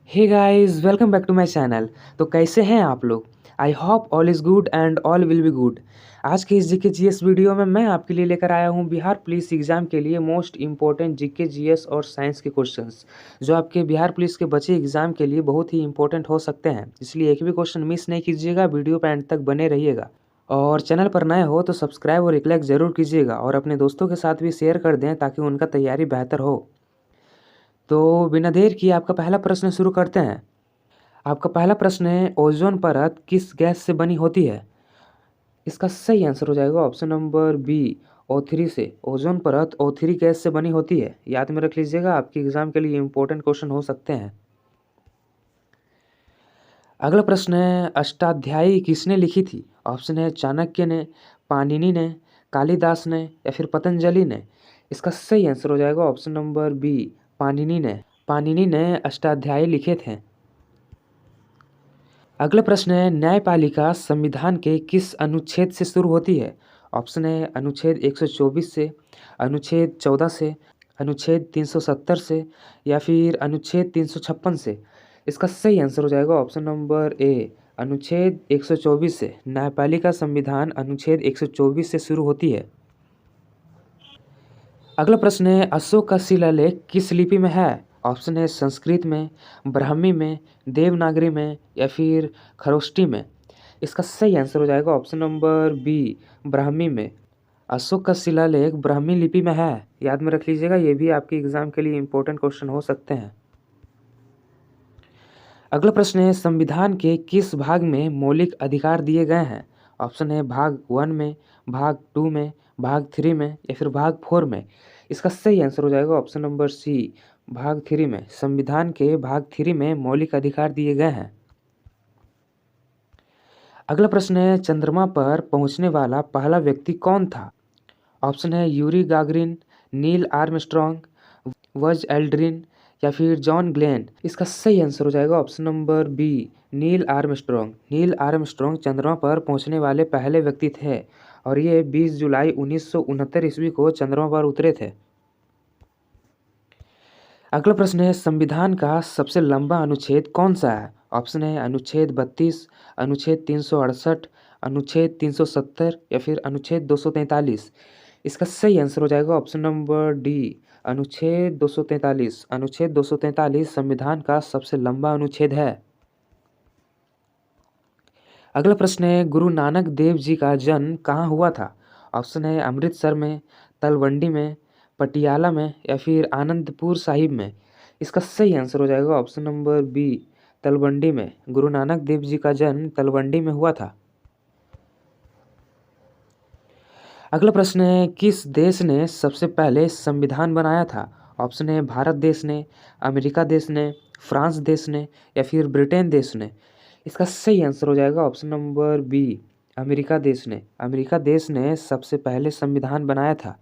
Hey guys, welcome back to my channel. तो कैसे हैं आप लोग? I hope all is good and all will be good. आज के इस जीके जीएस वीडियो में मैं आपके लिए लेकर आया हूं बिहार पुलिस एग्जाम के लिए मोस्ट इंपॉर्टेंट जीके जीएस और साइंस के क्वेश्चंस, जो आपके बिहार पुलिस के बचे एग्जाम के लिए बहुत ही इंपॉर्टेंट हो सकते हैं। इसलिए एक भी क्वेश्चन मिस नहीं कीजिएगा, वीडियो पर एंड तक बने रहिएगा। और चैनल पर नए हो तो सब्सक्राइब और एक लाइक ज़रूर कीजिएगा और अपने दोस्तों के साथ भी शेयर कर दें ताकि उनका तैयारी बेहतर हो। तो बिना देर किए आपका पहला प्रश्न शुरू करते हैं। आपका पहला प्रश्न है, ओजोन परत किस गैस से बनी होती है? इसका सही आंसर हो जाएगा ऑप्शन नंबर बी, O3 से। ओजोन परत O3 गैस से बनी होती है। याद में रख लीजिएगा, आपके एग्जाम के लिए इंपॉर्टेंट क्वेश्चन हो सकते हैं। अगला प्रश्न है, अष्टाध्यायी किसने लिखी थी? ऑप्शन है चाणक्य ने, पाणिनि ने, कालिदास ने या फिर पतंजलि ने। इसका सही आंसर हो जाएगा ऑप्शन नंबर बी, पाणिनि ने। पाणिनि ने अष्टाध्यायी लिखे थे। अगला प्रश्न है, न्यायपालिका संविधान के किस अनुच्छेद से शुरू होती है? ऑप्शन है अनुच्छेद 124 से, अनुच्छेद 14 से, अनुच्छेद 370 से या फिर अनुच्छेद 356 से। इसका सही आंसर हो जाएगा ऑप्शन नंबर ए, अनुच्छेद 124 से। न्यायपालिका संविधान अनुच्छेद 124 से शुरू होती है। अगला प्रश्न है, अशोक का शिलालेख किस लिपि में है? ऑप्शन है संस्कृत में, ब्राह्मी में, देवनागरी में या फिर खरोष्टी में। इसका सही आंसर हो जाएगा ऑप्शन नंबर बी, ब्राह्मी में। अशोक का शिलालेख ब्राह्मी लिपि में है। याद में रख लीजिएगा, ये भी आपके एग्जाम के लिए इंपॉर्टेंट क्वेश्चन हो सकते हैं। अगला प्रश्न है, संविधान के किस भाग में मौलिक अधिकार दिए गए हैं? ऑप्शन है भाग 1 में, भाग 2 में, भाग 3 में या फिर भाग 4 में। इसका सही आंसर हो जाएगा ऑप्शन नंबर सी, भाग 3 में। संविधान के भाग 3 में मौलिक अधिकार दिए गए हैं। अगला प्रश्न है, चंद्रमा पर पहुंचने वाला पहला व्यक्ति कौन था? ऑप्शन है Yuri Gagarin, Neil Armstrong, Buzz Aldrin या फिर जॉन ग्लेन। इसका सही आंसर हो जाएगा option number B, Neil Armstrong. Neil Armstrong चंद्रमा पर पहुंचने वाले पहले व्यक्ति थे और ये 20 जुलाई 1969 ईस्वी को चंद्रमा पर उतरे थे। अगला प्रश्न है, संविधान का सबसे लंबा अनुच्छेद कौन सा है? ऑप्शन है अनुच्छेद 32, अनुच्छेद 368, अनुच्छेद 370 या फिर अनुच्छेद 243। इसका सही आंसर हो जाएगा ऑप्शन नंबर डी, अनुच्छेद 243। अनुच्छेद 243 संविधान का सबसे लंबा अनुच्छेद है। अगला प्रश्न है, गुरु नानक देव जी का जन्म कहाँ हुआ था? ऑप्शन है अमृतसर में, तलवंडी में, पटियाला में या फिर आनंदपुर साहिब में। इसका सही आंसर हो जाएगा ऑप्शन नंबर बी, तलवंडी में। गुरु नानक देव जी का जन्म तलवंडी में हुआ था। अगला प्रश्न है, किस देश ने सबसे पहले संविधान बनाया था? ऑप्शन है भारत देश ने, अमेरिका देश ने, फ्रांस देश ने या फिर ब्रिटेन देश ने। इसका सही आंसर हो जाएगा ऑप्शन नंबर बी, अमेरिका देश ने। अमेरिका देश ने सबसे पहले संविधान बनाया था।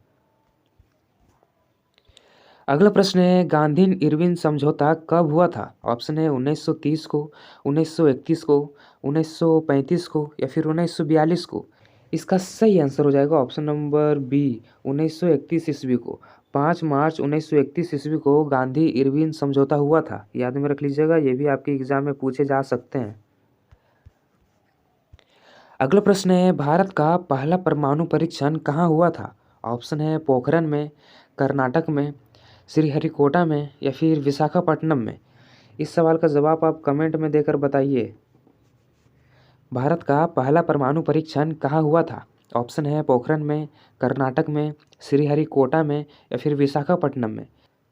अगला प्रश्न है, गांधी इरविन समझौता कब हुआ था? ऑप्शन है 1930 को, 1931 को, 1935 को या फिर 1942 को। इसका सही आंसर हो जाएगा ऑप्शन नंबर बी, 1931 ईस्वी को। 5 मार्च 1931 ईस्वी को गांधी इरविन समझौता हुआ था। याद में रख लीजिएगा, ये भी आपके एग्जाम में पूछे जा सकते हैं। अगला प्रश्न है, भारत का पहला परमाणु परीक्षण कहाँ हुआ था? ऑप्शन है पोखरण में, कर्नाटक में, श्रीहरिकोटा में या फिर विशाखापट्टनम में। इस सवाल का जवाब आप कमेंट में देकर बताइए। भारत का पहला परमाणु परीक्षण कहाँ हुआ था? ऑप्शन है पोखरण में, कर्नाटक में, श्रीहरिकोटा में या फिर विशाखापट्टनम में।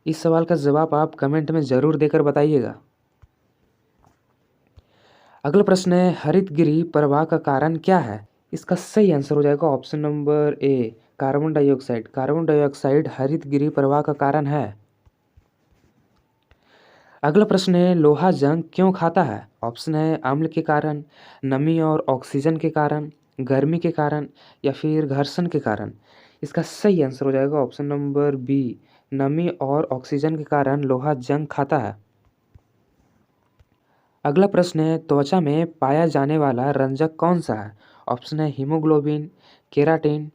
इस सवाल का जवाब आप कमेंट में ज़रूर देकर बताइएगा। अगला प्रश्न है, हरितगृह प्रवाह का कारण क्या है? इसका सही आंसर हो जाएगा option number A, carbon dioxide. Carbon dioxide हरितगृह प्रवाह का कारण है। अगला प्रश्न है, लोहा जंग क्यों खाता है? ऑप्शन है अम्ल के कारण, नमी और ऑक्सीजन के कारण, गर्मी के कारण या फिर घर्षण के कारण। इसका सही आंसर हो जाएगा ऑप्शन नंबर बी, नमी और ऑक्सीजन के कारण लोहा जंग खाता है। अगला प्रश्न है, त्वचा में पाया जाने वाला रंजक कौन सा है? ऑप्शन है हीमोग्लोबिन, केराटिन,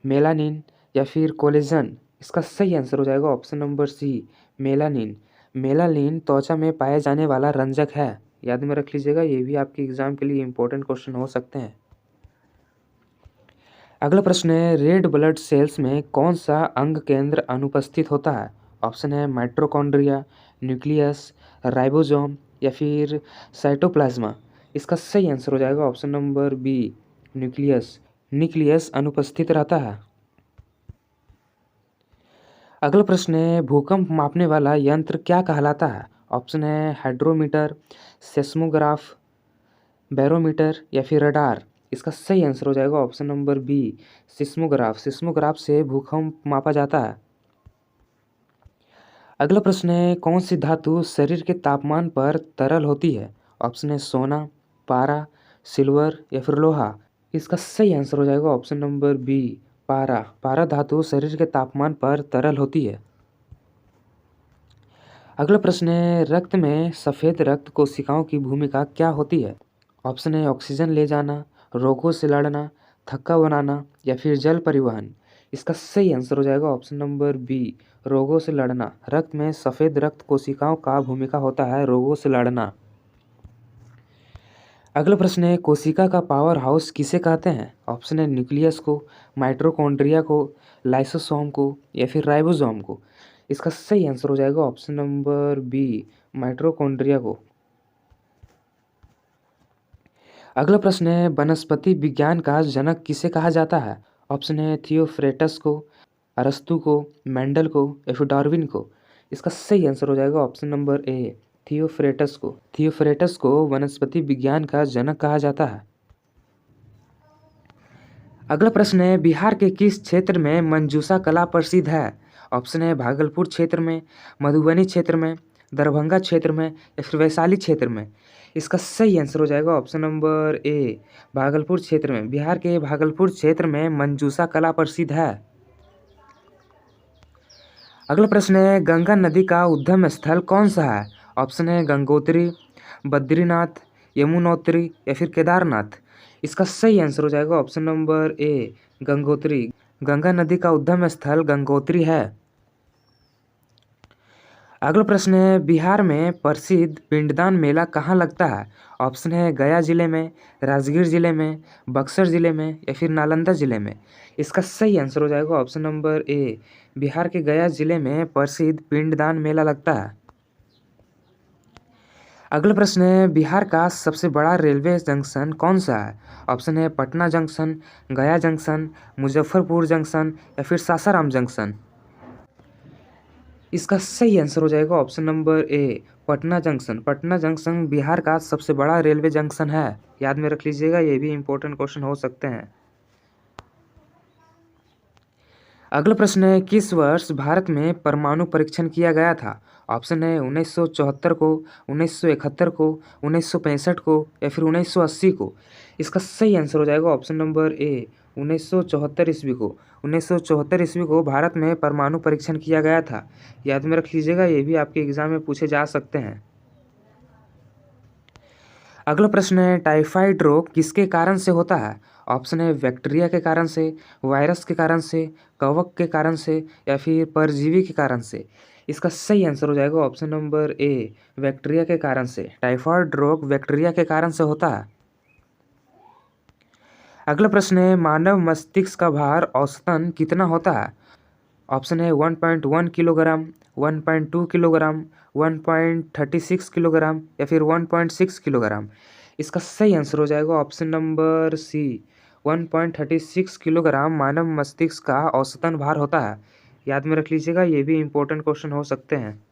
मेलानिन या फिर कोलेजन। इसका सही आंसर हो जाएगा option number C, melanin. Melanin त्वचा में पाए जाने वाला रंजक है। याद में रख लीजिएगा, ये भी आपके एग्जाम के लिए इंपॉर्टेंट क्वेश्चन हो सकते हैं। अगला प्रश्न है, रेड ब्लड सेल्स में कौन सा अंग केंद्र अनुपस्थित होता है? ऑप्शन है माइटोकॉन्ड्रिया, न्यूक्लियस, राइबोसोम या फिर साइटोप्लाज्मा। इसका सही आंसर हो जाएगा option number B, nucleus. Nucleus अनुपस्थित रहता है। अगला प्रश्न है, भूकंप मापने वाला यंत्र क्या कहलाता है? ऑप्शन है हाइड्रोमीटर, सेस्मोग्राफ, बैरोमीटर या फिर रडार। इसका सही आंसर हो जाएगा option number B, seismograph. Seismograph से भूकंप मापा जाता है। अगला प्रश्न है, कौन सी धातु शरीर के तापमान पर तरल होती है? ऑप्शन है सोना, पारा, सिल्वर या फिर लोहा। इसका सही आंसर हो जाएगा ऑप्शन नंबर बी, पारा। पारा धातु शरीर के तापमान पर तरल होती है। अगला प्रश्न है, रक्त में सफ़ेद रक्त कोशिकाओं की भूमिका क्या होती है? ऑप्शन है ऑक्सीजन ले जाना, रोगों से लड़ना, थक्का बनाना या फिर जल परिवहन। इसका सही आंसर हो जाएगा ऑप्शन नंबर बी, रोगों से लड़ना। रक्त में सफ़ेद रक्त कोशिकाओं का भूमिका होता है रोगों से लड़ना। अगला प्रश्न है, कोशिका का पावर हाउस किसे कहते हैं? ऑप्शन है न्यूक्लियस को, माइटोकॉन्ड्रिया को, लाइसोसोम को या फिर राइबोसोम को। इसका सही आंसर हो जाएगा ऑप्शन नंबर बी, माइटोकॉन्ड्रिया को। अगला प्रश्न है, वनस्पति विज्ञान का जनक किसे कहा जाता है? ऑप्शन है थियोफ्रेटस को, अरस्तु को, मेंडल को या फिर डार्विन को। इसका सही आंसर हो जाएगा ऑप्शन नंबर ए, थियोफ्रेटस को। थियोफ्रेटस को वनस्पति विज्ञान का जनक कहा जाता है। अगला प्रश्न है, बिहार के किस क्षेत्र में मंजूषा कला प्रसिद्ध है? ऑप्शन है भागलपुर क्षेत्र में, मधुबनी क्षेत्र में, दरभंगा क्षेत्र में या फिर वैशाली क्षेत्र में। इसका सही आंसर हो जाएगा ऑप्शन नंबर ए, भागलपुर क्षेत्र में। बिहार के भागलपुर क्षेत्र में मंजूषा कला प्रसिद्ध है। अगला प्रश्न है, गंगा नदी का उद्गम स्थल कौन सा है? ऑप्शन है गंगोत्री, बद्रीनाथ, यमुनोत्री या फिर केदारनाथ। इसका सही आंसर हो जाएगा option number A, Gangotri. Ganga नदी का उद्गम स्थल गंगोत्री है। अगला प्रश्न है, बिहार में प्रसिद्ध पिंडदान मेला कहाँ लगता है? ऑप्शन है गया जिले में, राजगीर जिले में, बक्सर जिले में या फिर नालंदा जिले में। इसका सही आंसर हो जाएगा ऑप्शन नंबर ए, बिहार के गया जिले में प्रसिद्ध पिंडदान मेला लगता है। अगला प्रश्न है, बिहार का सबसे बड़ा रेलवे जंक्शन कौन सा है? ऑप्शन है पटना जंक्शन, गया जंक्शन, मुजफ्फरपुर जंक्शन या फिर सासाराम जंक्शन। इसका सही आंसर हो जाएगा option number A, Patna junction. Patna junction Bihar का सबसे बड़ा रेलवे जंक्शन है। याद में रख लीजिएगा, ये भी इंपॉर्टेंट क्वेश्चन हो सकते हैं। अगला प्रश्न है, किस वर्ष भारत में परमाणु परीक्षण किया गया था? ऑप्शन है 1974 को, 1971 को, 1965 को या फिर 1980 को। इसका सही आंसर हो जाएगा ऑप्शन नंबर ए, 1974 ईस्वी को। 1974 ईस्वी को भारत में परमाणु परीक्षण किया गया था। याद में रख लीजिएगा, ये भी आपके एग्जाम में पूछे जा सकते हैं। अगला प्रश्न है, टाइफाइड रोग किसके कारण से होता है? ऑप्शन है बैक्टीरिया के कारण से, वायरस के कारण से, कवक के कारण से या फिर परजीवी के कारण से। इसका सही आंसर हो जाएगा ऑप्शन नंबर ए, बैक्टीरिया के कारण से। टाइफाइड रोग बैक्टीरिया के कारण से होता है। अगला प्रश्न है, मानव मस्तिष्क का भार औसतन कितना होता है? ऑप्शन है 1.1 किलोग्राम, 1.2 किलोग्राम, 1.36 किलोग्राम या फिर 1.6 किलोग्राम। इसका सही आंसर हो जाएगा ऑप्शन नंबर सी, 1.36 किलोग्राम मानव मस्तिष्क का औसतन भार होता है। याद में रख लीजिएगा, ये भी इंपॉर्टेंट क्वेश्चन हो सकते हैं।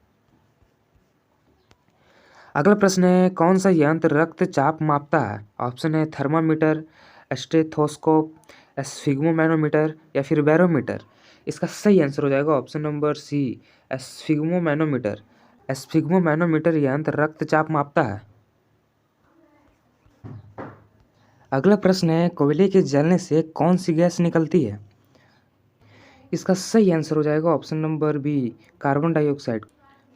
अगला प्रश्न है, कौन सा यंत्र रक्तचाप मापता है? ऑप्शन है थर्मामीटर, स्टेथोस्कोप, स्फिग्मोमैनोमीटर या फिर बैरोमीटर। इसका सही आंसर हो जाएगा option number C, sphygmomanometer. Sphygmomanometer यंत्र रक्तचाप मापता है। अगला प्रश्न है, कोयले के जलने से कौन सी गैस निकलती है? इसका सही आंसर हो जाएगा option number B, carbon dioxide.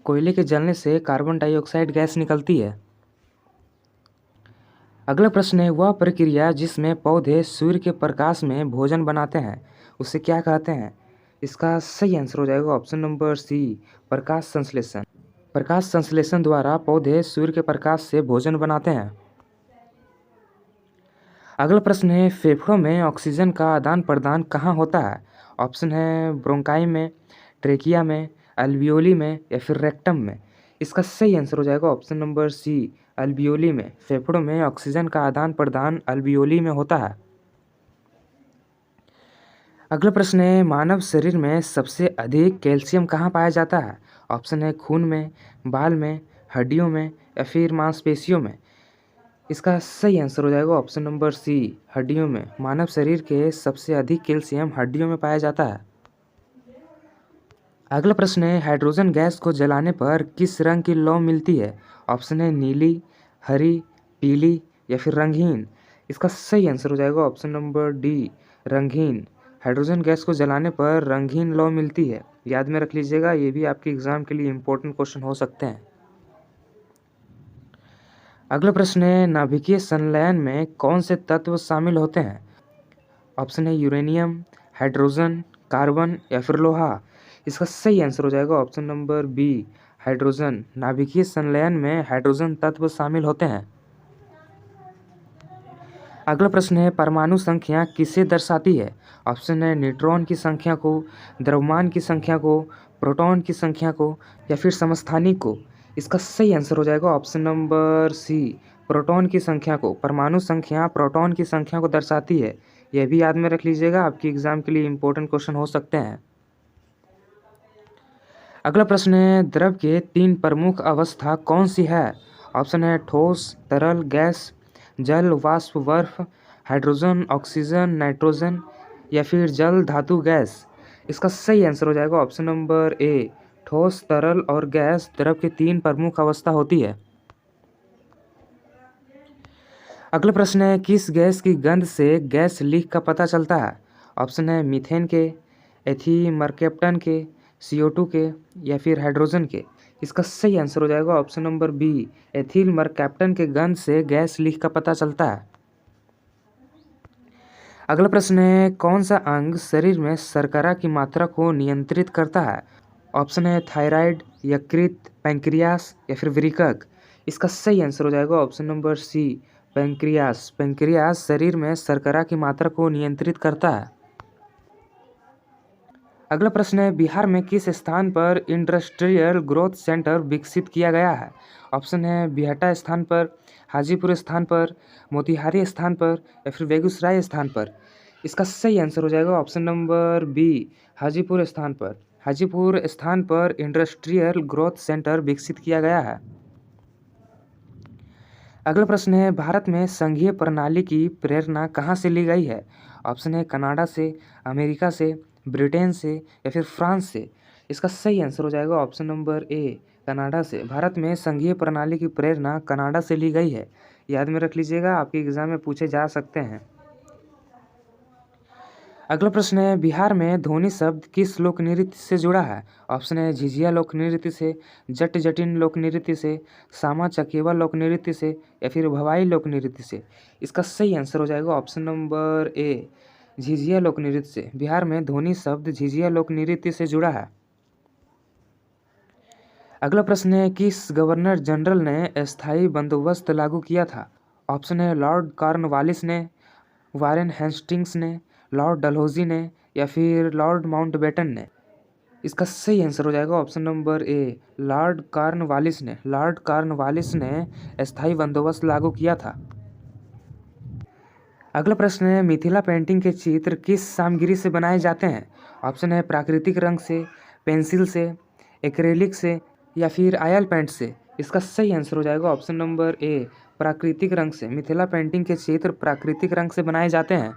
कोयले के जलने से कार्बन डाइऑक्साइड गैस निकलती है। अगला प्रश्न है, वह प्रक्रिया जिसमें पौधे सूर्य के प्रकाश में भोजन बनाते हैं उसे क्या कहते हैं? इसका सही आंसर हो जाएगा ऑप्शन नंबर सी, प्रकाश संश्लेषण। प्रकाश संश्लेषण द्वारा पौधे सूर्य के प्रकाश से भोजन बनाते हैं। अगला प्रश्न है, फेफड़ों में ऑक्सीजन का आदान प्रदान कहाँ होता है? ऑप्शन है ब्रोंकाई में, ट्रेकिया में, अल्वियोली में या फिर रेक्टम में। इसका सही आंसर हो जाएगा ऑप्शन नंबर सी, अल्वियोली में। फेफड़ों में ऑक्सीजन का आदान प्रदान अल्वियोली में होता है। अगला प्रश्न है, मानव शरीर में सबसे अधिक कैल्शियम कहाँ पाया जाता है? ऑप्शन है खून में, बाल में, हड्डियों में या फिर मांसपेशियों में। इसका सही आंसर हो जाएगा ऑप्शन नंबर सी, हड्डियों में। मानव शरीर के सबसे अधिक कैल्शियम हड्डियों में पाया जाता है। अगला प्रश्न है, हाइड्रोजन गैस को जलाने पर किस रंग की लौ मिलती है? ऑप्शन है नीली, हरी, पीली या फिर रंगहीन। इसका सही आंसर हो जाएगा ऑप्शन नंबर डी, रंगहीन। हाइड्रोजन गैस को जलाने पर रंगहीन लौ मिलती है। याद में रख लीजिएगा, ये भी आपके एग्जाम के लिए इम्पोर्टेंट क्वेश्चन हो सकते हैं। अगला प्रश्न है, नाभिकीय संलयन में कौन से तत्व शामिल होते हैं? ऑप्शन है यूरेनियम, हाइड्रोजन, कार्बन या फिर लोहा। इसका सही आंसर हो जाएगा ऑप्शन नंबर बी, हाइड्रोजन। नाभिकीय संलयन में हाइड्रोजन तत्व शामिल होते हैं। अगला प्रश्न है, परमाणु संख्या किसे दर्शाती है? ऑप्शन है न्यूट्रॉन की संख्या को, द्रव्यमान की संख्या को, प्रोटॉन की संख्या को या फिर समस्थानिक को। इसका सही आंसर हो जाएगा ऑप्शन नंबर सी, प्रोटॉन की संख्या को। परमाणु संख्या प्रोटॉन की संख्या को दर्शाती है। यह भी याद में रख लीजिएगा, आपके एग्जाम के लिए इम्पोर्टेंट क्वेश्चन हो सकते हैं। अगला प्रश्न है, द्रव के 3 प्रमुख अवस्था कौन सी है? ऑप्शन है ठोस, तरल, गैस, जल, वाष्प, बर्फ, हाइड्रोजन, ऑक्सीजन, नाइट्रोजन या फिर जल, धातु, गैस। इसका सही आंसर हो जाएगा ऑप्शन नंबर ए, ठोस, तरल और गैस द्रव की 3 प्रमुख अवस्था होती है। अगला प्रश्न है, किस गैस की गंध से गैस लीक का पता चलता है? ऑप्शन है मीथेन के, एथीमरकेप्टन के, CO2 के या फिर हाइड्रोजन के। इसका सही आंसर हो जाएगा option number B, ethyl mercaptan के गंध से गैस लीक का पता चलता है। अगला प्रश्न है, कौन सा अंग शरीर में शर्करा की मात्रा को नियंत्रित करता है? ऑप्शन है थायराइड, यकृत, पैंक्रियास या फिर वृक्क। इसका सही आंसर हो जाएगा option number C, pancreas. Pancreas शरीर में शर्करा की मात्रा को नियंत्रित करता है। अगला प्रश्न है, बिहार में किस स्थान पर इंडस्ट्रियल ग्रोथ सेंटर विकसित किया गया है? ऑप्शन है बिहटा स्थान पर, हाजीपुर स्थान पर, मोतिहारी स्थान पर या फिर बेगूसराय स्थान पर। इसका सही आंसर हो जाएगा ऑप्शन नंबर बी, हाजीपुर स्थान पर। हाजीपुर स्थान पर इंडस्ट्रियल ग्रोथ सेंटर विकसित किया गया है। अगला प्रश्न है, भारत में संघीय प्रणाली की प्रेरणा कहाँ से ली गई है? ऑप्शन है कनाडा से, अमेरिका से, ब्रिटेन से या फिर फ्रांस से। इसका सही आंसर हो जाएगा ऑप्शन नंबर ए, कनाडा से। भारत में संघीय प्रणाली की प्रेरणा कनाडा से ली गई है। याद में रख लीजिएगा, आपके एग्जाम में पूछे जा सकते हैं। अगला प्रश्न है, बिहार में ध्वनि शब्द किस लोक नृत्य से जुड़ा है? ऑप्शन है झिझिया लोक नृत्य से, जट जटिन लोक नृत्य से, सामा चकेवा लोक नृत्य से या फिर भवाई लोक नृत्य से। इसका सही आंसर हो जाएगा ऑप्शन नंबर ए, झिझिया लोक नृत्य से। बिहार में ध्वनि शब्द झिझिया लोक नृत्य से जुड़ा है। अगला प्रश्न है, किस गवर्नर जनरल ने अस्थायी बंदोबस्त लागू किया था? ऑप्शन है लॉर्ड कॉर्नवालिस ने, वारेन हेस्टिंग्स ने, लॉर्ड डलहौजी ने या फिर लॉर्ड माउंटबेटन ने। इसका सही आंसर हो जाएगा option number A, Lord Cornwallis ने। लॉर्ड कॉर्नवालिस ने अस्थायी बंदोबस्त लागू किया था। अगला प्रश्न है, मिथिला पेंटिंग के चित्र किस सामग्री से बनाए जाते हैं? ऑप्शन है प्राकृतिक रंग से, पेंसिल से, एक्रेलिक से या फिर ऑयल पेंट से। इसका सही आंसर हो जाएगा ऑप्शन नंबर ए, प्राकृतिक रंग से। मिथिला पेंटिंग के चित्र प्राकृतिक रंग से बनाए जाते हैं।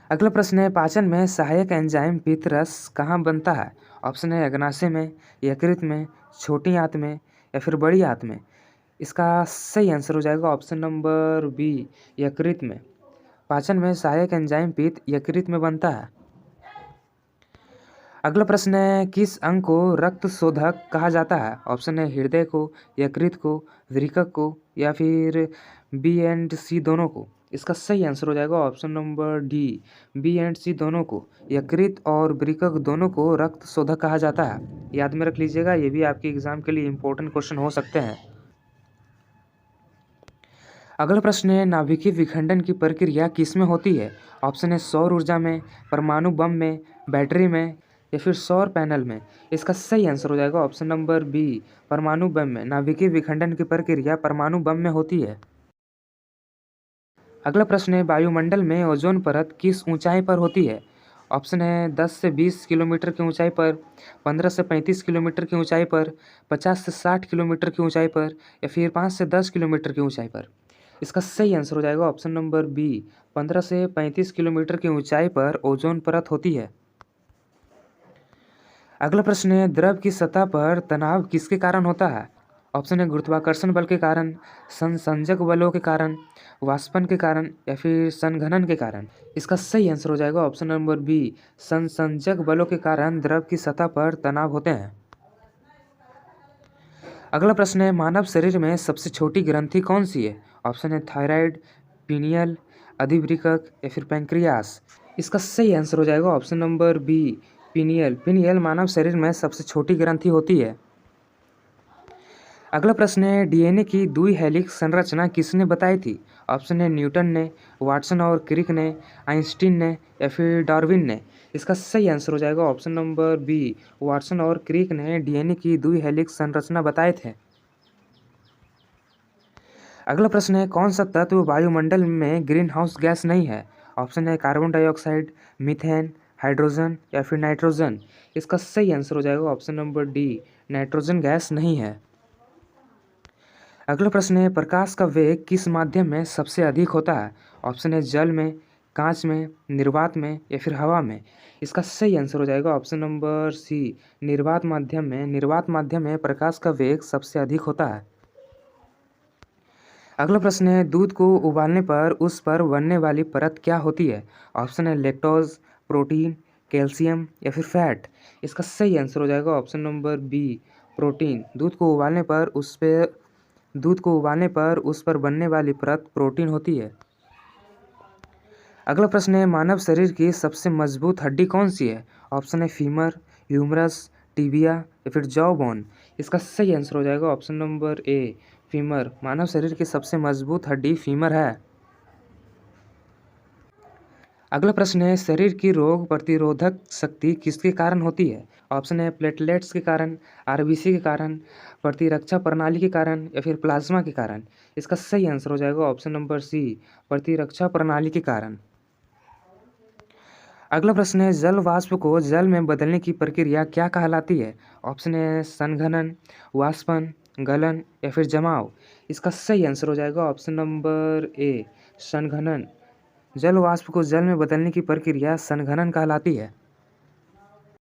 अगला प्रश्न है, पाचन में सहायक एंजाइम पित्तरस कहाँ बनता है? ऑप्शन है अग्नाशय में, यकृत में, छोटी आंत में या फिर बड़ी आंत में। इसका सही आंसर हो जाएगा ऑप्शन नंबर बी, यकृत में। पाचन में सहायक एंजाइम पित्त यकृत में बनता है। अगला प्रश्न है, किस अंग को रक्त शोधक कहा जाता है? ऑप्शन है हृदय को, यकृत को, वृक्क को या फिर बी एंड सी दोनों को। इसका सही आंसर हो जाएगा option number D, B and C दोनों को, यकृत और वृक्क दोनों को रक्त शोधक कहा जाता है। याद में रख लीजिएगा, ये भी आपके एग्जाम के लिए इंपॉर्टेंट क्वेश्चन हो सकते हैं। अगला प्रश्न है, नाभिकीय विखंडन की प्रक्रिया किस में होती है? ऑप्शन है सौर ऊर्जा में, परमाणु बम में, बैटरी में या फिर सौर पैनल में। इसका सही आंसर हो जाएगा ऑप्शन नंबर बी, परमाणु बम में। नाभिकीय विखंडन की प्रक्रिया परमाणु बम में होती है। अगला प्रश्न है, वायुमंडल में ओजोन परत किस ऊंचाई पर होती है? ऑप्शन है 10 से 20 किलोमीटर की ऊंचाई पर, 15 से 35 किलोमीटर की ऊंचाई पर, 50 से 60 किलोमीटर की ऊंचाई पर या फिर 5 से 10 किलोमीटर की ऊंचाई पर। इसका सही आंसर हो जाएगा ऑप्शन नंबर बी, 15 से 35 किलोमीटर की ऊंचाई पर ओजोन परत होती है। अगला प्रश्न है, द्रव की सतह पर तनाव किसके कारण होता है? ऑप्शन है गुरुत्वाकर्षण बल के कारण, संसंजक बलों के कारण, वाष्पन के कारण या फिर संघनन के कारण। इसका सही आंसर हो जाएगा ऑप्शन नंबर बी, संसंजक बलों के कारण द्रव की सतह पर तनाव होते हैं। अगला प्रश्न है, मानव शरीर में सबसे छोटी ग्रंथि कौन सी है? ऑप्शन है थायराइड, पीनियल, अधिवृक्क या फिर पैंक्रियास। इसका सही आंसर हो जाएगा option number B, pineal. Pineal मानव शरीर में सबसे छोटी ग्रंथि होती है। अगला प्रश्न है, डीएनए की द्वि हेलिक्स संरचना किसने बताई थी? ऑप्शन है न्यूटन ने, वाटसन और क्रिक ने, आइंस्टीन ने या फिर डार्विन ने। इसका सही आंसर हो जाएगा ऑप्शन नंबर बी, वाटसन और क्रिक ने डीएनए की द्वि हेलिक्स संरचना बताए थे। अगला प्रश्न है, कौन सा तत्व वायुमंडल में ग्रीन हाउस गैस नहीं है? ऑप्शन है कार्बन डाइऑक्साइड, मीथेन, हाइड्रोजन या फिर नाइट्रोजन। इसका सही आंसर हो जाएगा option number D, nitrogen gas नहीं है। अगला प्रश्न है, प्रकाश का वेग किस माध्यम में सबसे अधिक होता है? ऑप्शन है जल में, कांच में, निर्वात में या फिर हवा में। इसका सही आंसर हो जाएगा ऑप्शन नंबर सी, निर्वात माध्यम में। निर्वात माध्यम में प्रकाश का वेग सबसे अधिक होता है। अगला प्रश्न है, दूध को उबालने पर उस पर बनने वाली परत क्या होती है? ऑप्शन है लैक्टोज, प्रोटीन, कैल्शियम या फिर फैट। इसका सही आंसर हो जाएगा ऑप्शन नंबर बी, प्रोटीन। दूध को उबालने पर उस पर बनने वाली परत प्रोटीन होती है। अगला प्रश्न है, मानव शरीर की सबसे मजबूत हड्डी कौन सी है? ऑप्शन है फीमर, ह्यूमरस, टिबिया या फिर जॉ बोन। इसका सही आंसर हो जाएगा ऑप्शन नंबर ए, फीमर। मानव शरीर की सबसे मजबूत हड्डी फीमर है। अगला प्रश्न है, शरीर की रोग प्रतिरोधक शक्ति किसके कारण होती है? ऑप्शन है प्लेटलेट्स के कारण, आरबीसी के कारण, प्रतिरक्षा प्रणाली के कारण या फिर प्लाज्मा के कारण। इसका सही आंसर हो जाएगा ऑप्शन नंबर सी, प्रतिरक्षा प्रणाली के कारण। अगला प्रश्न है, जल वाष्प को जल में बदलने की प्रक्रिया क्या कहलाती है? ऑप्शन है संघनन, वाष्पन, गलन या फिर जमाव। इसका सही आंसर हो जाएगा ऑप्शन नंबर ए, संघनन। जल वाष्प को जल में बदलने की प्रक्रिया संघनन कहलाती है।